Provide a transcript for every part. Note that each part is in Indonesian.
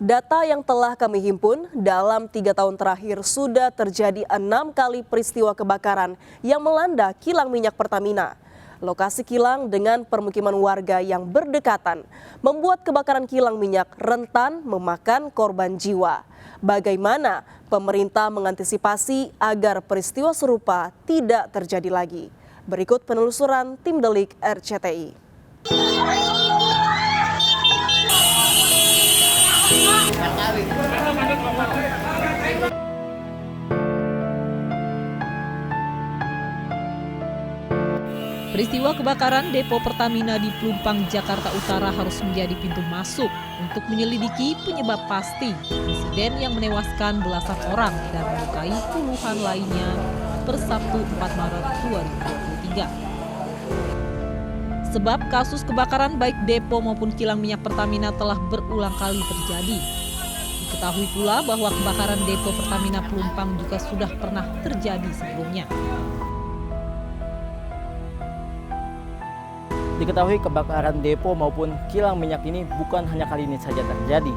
Data yang telah kami himpun, dalam 3 tahun terakhir sudah terjadi 6 kali peristiwa kebakaran yang melanda kilang minyak Pertamina. Lokasi kilang dengan permukiman warga yang berdekatan membuat kebakaran kilang minyak rentan memakan korban jiwa. Bagaimana pemerintah mengantisipasi agar peristiwa serupa tidak terjadi lagi? Berikut penelusuran tim Delik RCTI. Peristiwa kebakaran depo Pertamina di Pelumpang, Jakarta Utara harus menjadi pintu masuk untuk menyelidiki penyebab pasti insiden yang menewaskan belasan orang dan melukai puluhan lainnya per Sabtu 4 Maret 2023. Sebab kasus kebakaran baik depo maupun kilang minyak Pertamina telah berulang kali terjadi. Diketahui pula bahwa kebakaran depo Pertamina Pelumpang juga sudah pernah terjadi sebelumnya. Diketahui kebakaran depo maupun kilang minyak ini bukan hanya kali ini saja terjadi.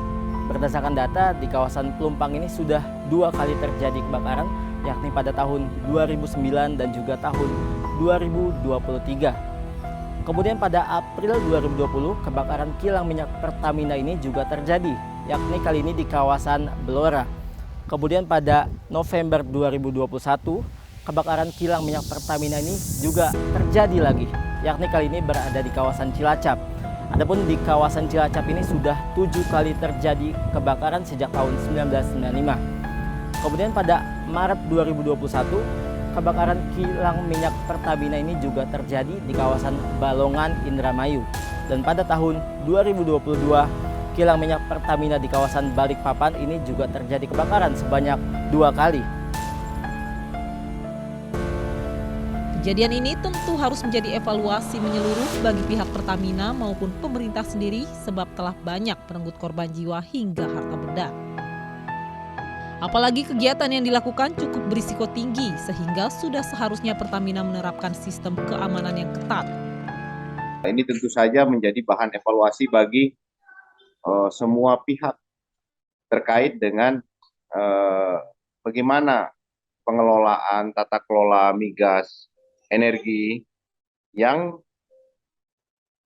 Berdasarkan data, di kawasan Pelumpang ini sudah 2 kali terjadi kebakaran, yakni pada tahun 2009 dan juga tahun 2023. Kemudian pada April 2020, kebakaran kilang minyak Pertamina ini juga terjadi, yakni kali ini di kawasan Blora. Kemudian pada November 2021, kebakaran kilang minyak Pertamina ini juga terjadi lagi, yakni kali ini berada di kawasan Cilacap. Adapun di kawasan Cilacap ini sudah 7 kali terjadi kebakaran sejak tahun 1995. Kemudian pada Maret 2021, kebakaran kilang minyak Pertamina ini juga terjadi di kawasan Balongan, Indramayu. Dan pada tahun 2022, kilang minyak Pertamina di kawasan Balikpapan ini juga terjadi kebakaran sebanyak 2 kali. Kejadian ini tentu harus menjadi evaluasi menyeluruh bagi pihak Pertamina maupun pemerintah sendiri sebab telah banyak merenggut korban jiwa hingga harta benda. Apalagi kegiatan yang dilakukan cukup berisiko tinggi sehingga sudah seharusnya Pertamina menerapkan sistem keamanan yang ketat. Ini tentu saja menjadi bahan evaluasi bagi semua pihak terkait dengan bagaimana pengelolaan tata kelola migas energi yang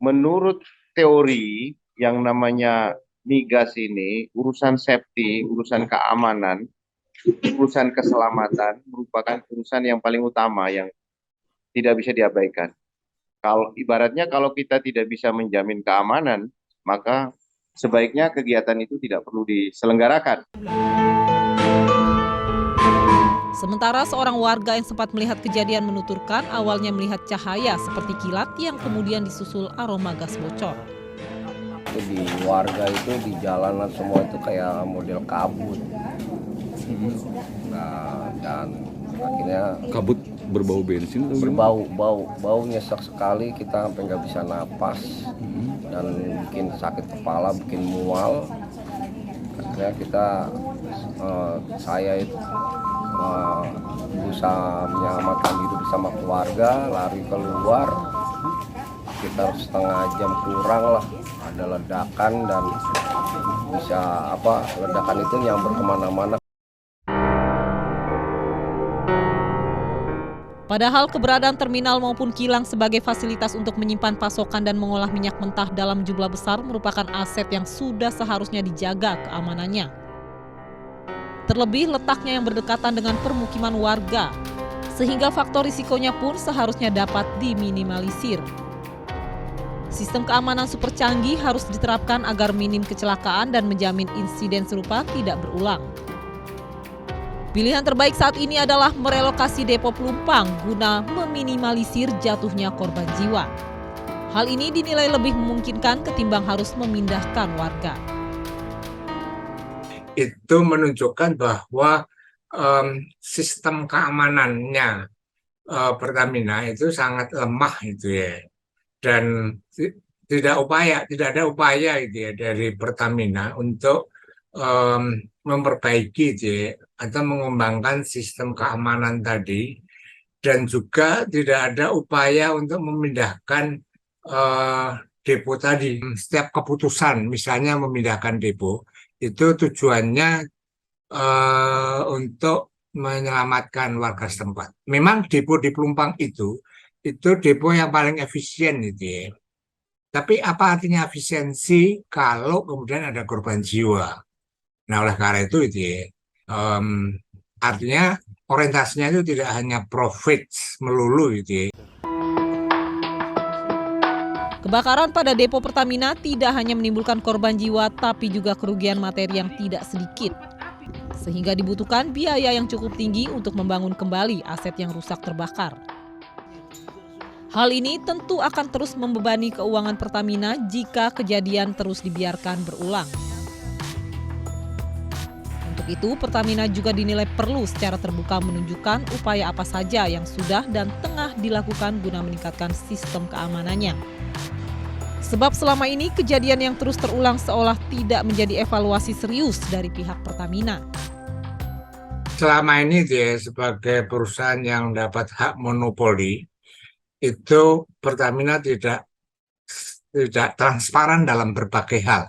menurut teori yang namanya migas ini urusan safety, urusan keamanan, urusan keselamatan merupakan urusan yang paling utama yang tidak bisa diabaikan. Kalau ibaratnya kalau kita tidak bisa menjamin keamanan, maka sebaiknya kegiatan itu tidak perlu diselenggarakan. Sementara seorang warga yang sempat melihat kejadian menuturkan awalnya melihat cahaya seperti kilat yang kemudian disusul aroma gas bocor. Di warga itu di jalanan semua itu kayak model kabut. Nah, dan akhirnya kabut berbau bensin atau bau nyesek sekali, kita sampai nggak bisa napas dan bikin sakit kepala, bikin mual. Akhirnya saya itu berusaha menyelamatkan diri bersama keluarga, lari keluar sekitar setengah jam kurang lah, ada ledakan dan ledakan itu nyamber kemana-mana. Padahal keberadaan terminal maupun kilang sebagai fasilitas untuk menyimpan pasokan dan mengolah minyak mentah dalam jumlah besar merupakan aset yang sudah seharusnya dijaga keamanannya. Terlebih letaknya yang berdekatan dengan permukiman warga, sehingga faktor risikonya pun seharusnya dapat diminimalisir. Sistem keamanan super canggih harus diterapkan agar minim kecelakaan dan menjamin insiden serupa tidak berulang. Pilihan terbaik saat ini adalah merelokasi depo Pelumpang guna meminimalisir jatuhnya korban jiwa. Hal ini dinilai lebih memungkinkan ketimbang harus memindahkan warga. Itu menunjukkan bahwa sistem keamanannya Pertamina itu sangat lemah itu ya, dan tidak ada upaya itu ya dari Pertamina untuk memperbaiki itu ya, atau mengembangkan sistem keamanan tadi, dan juga tidak ada upaya untuk memindahkan depo tadi. Setiap keputusan misalnya memindahkan depo Itu tujuannya untuk menyelamatkan warga setempat. Memang depo di Pelumpang itu depo yang paling efisien itu ya. Tapi apa artinya efisiensi kalau kemudian ada korban jiwa? Nah, oleh karena itu ya, artinya orientasinya itu tidak hanya profit melulu gitu ya. Kebakaran pada depo Pertamina tidak hanya menimbulkan korban jiwa, tapi juga kerugian materi yang tidak sedikit. Sehingga dibutuhkan biaya yang cukup tinggi untuk membangun kembali aset yang rusak terbakar. Hal ini tentu akan terus membebani keuangan Pertamina jika kejadian terus dibiarkan berulang. Untuk itu, Pertamina juga dinilai perlu secara terbuka menunjukkan upaya apa saja yang sudah dan tengah dilakukan guna meningkatkan sistem keamanannya. Sebab selama ini kejadian yang terus terulang seolah tidak menjadi evaluasi serius dari pihak Pertamina. Selama ini dia sebagai perusahaan yang dapat hak monopoli, itu Pertamina tidak transparan dalam berbagai hal.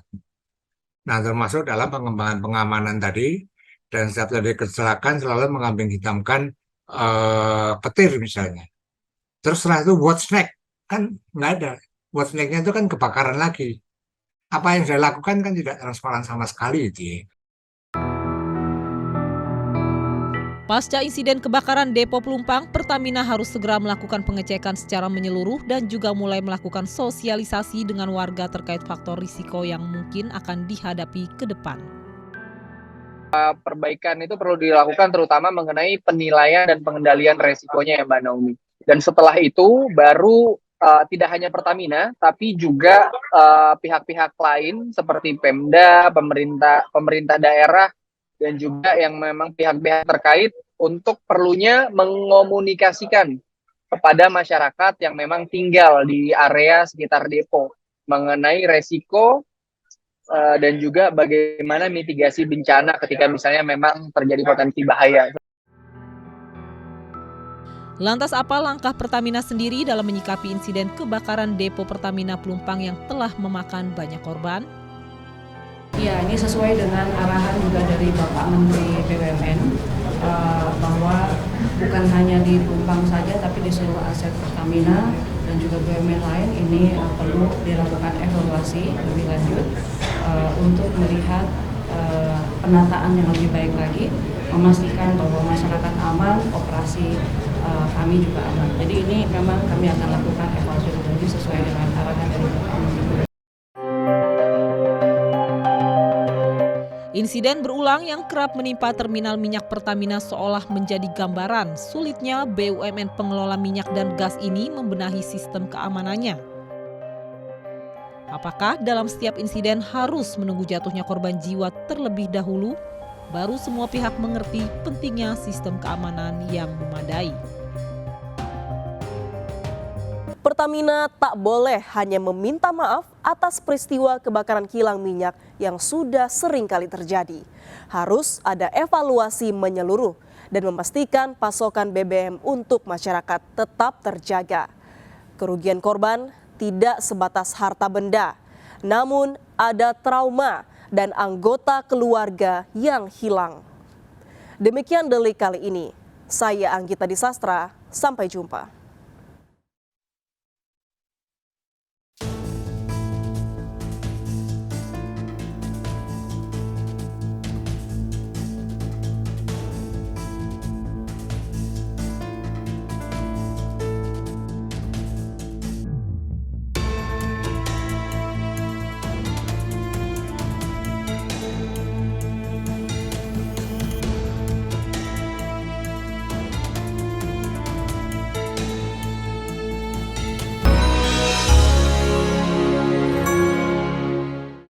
Nah, termasuk dalam pengembangan pengamanan tadi, dan setiap terjadi kecelakaan selalu mengambing hitamkan petir misalnya. Terus setelah itu what's next? Kan nggak ada. What's next-nya itu kan kebakaran lagi. Apa yang saya lakukan kan tidak transparan sama sekali itu ya. Pasca insiden kebakaran depo Pelumpang, Pertamina harus segera melakukan pengecekan secara menyeluruh dan juga mulai melakukan sosialisasi dengan warga terkait faktor risiko yang mungkin akan dihadapi ke depan. Perbaikan itu perlu dilakukan terutama mengenai penilaian dan pengendalian resikonya ya Mbak Naomi. Dan setelah itu baru tidak hanya Pertamina, tapi juga pihak-pihak lain seperti Pemda, pemerintah daerah, dan juga yang memang pihak-pihak terkait untuk perlunya mengomunikasikan kepada masyarakat yang memang tinggal di area sekitar depo mengenai resiko dan juga bagaimana mitigasi bencana ketika misalnya memang terjadi potensi bahaya. Lantas apa langkah Pertamina sendiri dalam menyikapi insiden kebakaran depo Pertamina Pelumpang yang telah memakan banyak korban? Ya, ini sesuai dengan arahan juga dari Bapak Menteri BUMN bahwa bukan hanya di Pelumpang saja, tapi di seluruh aset Pertamina dan juga BUMN lain ini perlu dilakukan evaluasi lebih lanjut untuk melihat penataan yang lebih baik lagi, memastikan bahwa masyarakat aman, operasi kami juga aman. Jadi ini memang kami akan lakukan evaluasi lagi sesuai dengan arahan dari Bapak Menteri. Insiden berulang yang kerap menimpa terminal minyak Pertamina seolah menjadi gambaran sulitnya BUMN pengelola minyak dan gas ini membenahi sistem keamanannya. Apakah dalam setiap insiden harus menunggu jatuhnya korban jiwa terlebih dahulu, baru semua pihak mengerti pentingnya sistem keamanan yang memadai. Pertamina tak boleh hanya meminta maaf atas peristiwa kebakaran kilang minyak yang sudah sering kali terjadi. Harus ada evaluasi menyeluruh dan memastikan pasokan BBM untuk masyarakat tetap terjaga. Kerugian korban tidak sebatas harta benda, namun ada trauma dan anggota keluarga yang hilang. Demikian Delik kali ini. Saya Anggita Disastra, sampai jumpa.